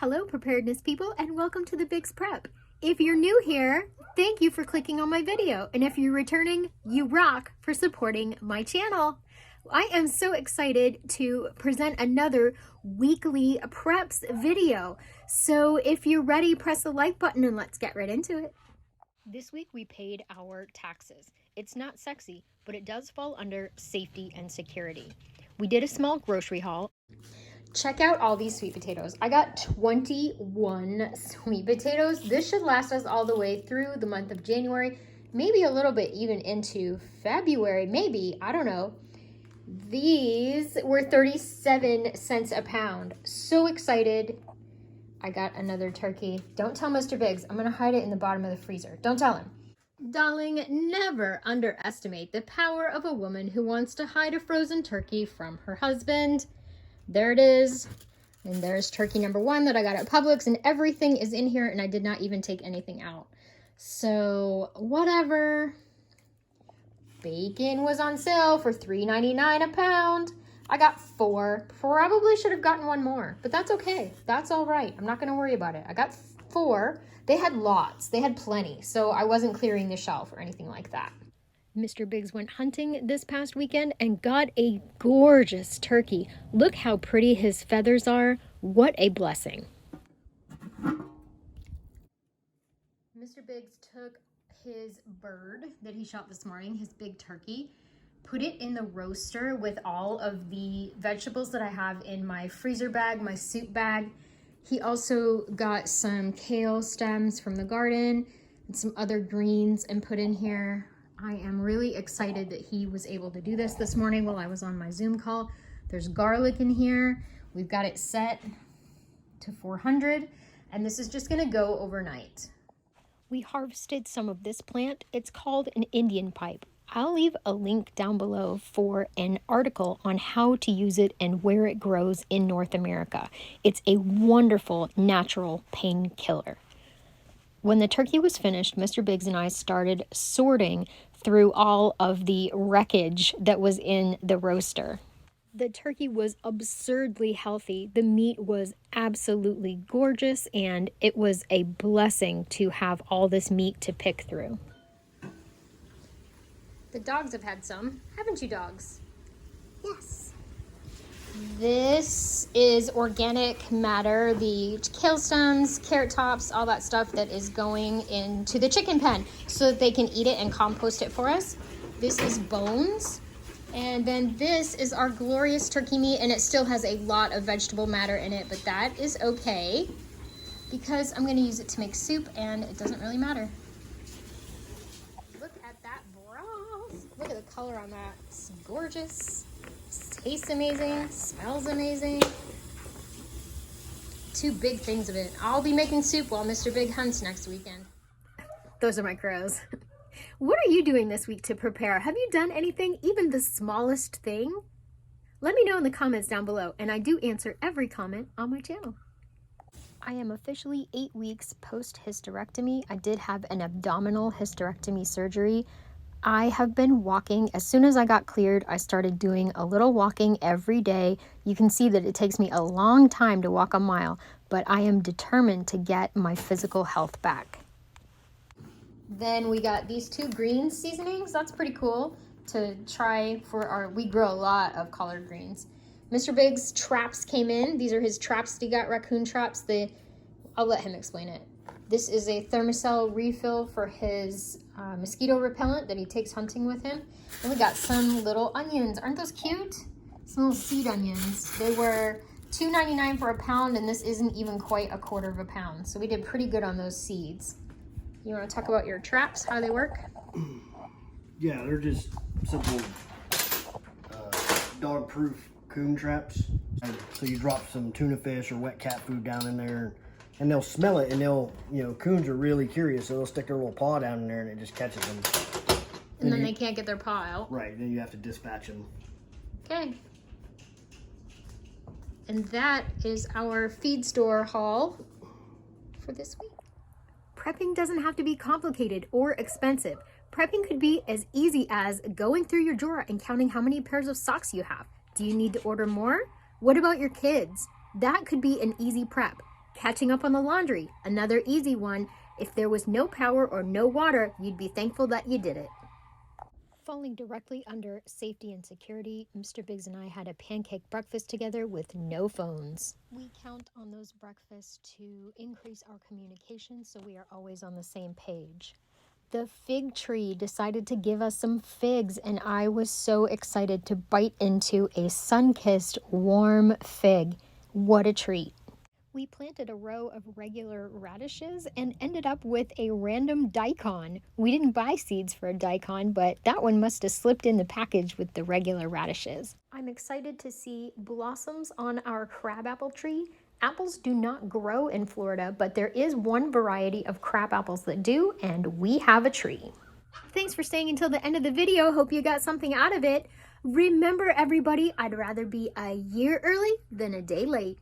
Hello preparedness people, and welcome to the Big's Prep. If you're new here, thank you for clicking on my video, and if you're returning, you rock for supporting my channel. I am so excited to present another weekly preps video. So if you're ready, press the like button and let's get right into it. This week we paid our taxes. It's not sexy, but it does fall under safety and security. We did a small grocery haul. Check out all these sweet potatoes. I got 21 sweet potatoes. This should last us all the way through the month of January, maybe a little bit even into February, maybe, I don't know. These were 37 cents a pound. So excited. I got another turkey. Don't tell Mr. Biggs. I'm gonna hide it in the bottom of the freezer. Don't tell him. Darling, never underestimate the power of a woman who wants to hide a frozen turkey from her husband. There it is. And there's turkey number one that I got at Publix, and everything is in here, and I did not even take anything out. So whatever. Bacon was on sale for $3.99 a pound. I got 4. Probably should have gotten one more, but that's okay. That's all right. I'm not going to worry about it. I got 4. They had lots. They had plenty, so I wasn't clearing the shelf or anything like that. Mr. Biggs went hunting this past weekend and got a gorgeous turkey. Look how pretty his feathers are. What a blessing. Mr. Biggs took his bird that he shot this morning, his big turkey, put it in the roaster with all of the vegetables that I have in my freezer bag, my soup bag. He also got some kale stems from the garden and some other greens and put in here. I am really excited that he was able to do this morning while I was on my Zoom call. There's garlic in here. We've got it set to 400, and this is just gonna go overnight. We harvested some of this plant. It's called an Indian pipe. I'll leave a link down below for an article on how to use it and where it grows in North America. It's a wonderful natural painkiller. When the turkey was finished, Mr. Biggs and I started sorting through all of the wreckage that was in the roaster. The turkey was absurdly healthy. The meat was absolutely gorgeous, and it was a blessing to have all this meat to pick through. The dogs have had some, haven't you, dogs? Yes. This is organic matter, the kale stems, carrot tops, all that stuff that is going into the chicken pen so that they can eat it and compost it for us. This is bones. And then this is our glorious turkey meat, and it still has a lot of vegetable matter in it, but that is okay because I'm going to use it to make soup and it doesn't really matter. Look at that broth. Look at the color on that. It's gorgeous. Tastes amazing, smells amazing. 2 big things of it. I'll be making soup while Mr. Big hunts next weekend. Those are my crows. What are you doing this week to prepare? Have you done anything, even the smallest thing? Let me know in the comments down below, and I do answer every comment on my channel. I am officially 8 weeks post-hysterectomy. I did have an abdominal hysterectomy surgery. I have been walking. As soon as I got cleared, I started doing a little walking every day. You can see that it takes me a long time to walk a mile, but I am determined to get my physical health back. Then we got these 2 green seasonings. That's pretty cool to try for we grow a lot of collard greens. Mr. Biggs' traps came in. These are his traps that he got, racoon traps. I'll let him explain it. This is a thermocell refill for his mosquito repellent that he takes hunting with him. And we got some little onions. Aren't those cute? Some little seed onions. They were $2.99 for a pound, and this isn't even quite a quarter of a pound. So we did pretty good on those seeds. You want to talk about your traps, how they work? Yeah, they're just simple dog-proof coon traps. So you drop some tuna fish or wet cat food down in there, and they'll smell it, and coons are really curious, so they'll stick their little paw down in there and it just catches them. And then they can't get their paw out. Right, then you have to dispatch them. Okay. And that is our feed store haul for this week. Prepping doesn't have to be complicated or expensive. Prepping could be as easy as going through your drawer and counting how many pairs of socks you have. Do you need to order more? What about your kids? That could be an easy prep. Catching up on the laundry, another easy one. If there was no power or no water, you'd be thankful that you did it. Falling directly under safety and security, Mr. Biggs and I had a pancake breakfast together with no phones. We count on those breakfasts to increase our communication so we are always on the same page. The fig tree decided to give us some figs, and I was so excited to bite into a sun-kissed, warm fig. What a treat. We planted a row of regular radishes and ended up with a random daikon. We didn't buy seeds for a daikon, but that one must have slipped in the package with the regular radishes. I'm excited to see blossoms on our crabapple tree. Apples do not grow in Florida, but there is one variety of crab apples that do, and we have a tree. Thanks for staying until the end of the video. Hope you got something out of it. Remember, everybody, I'd rather be a year early than a day late.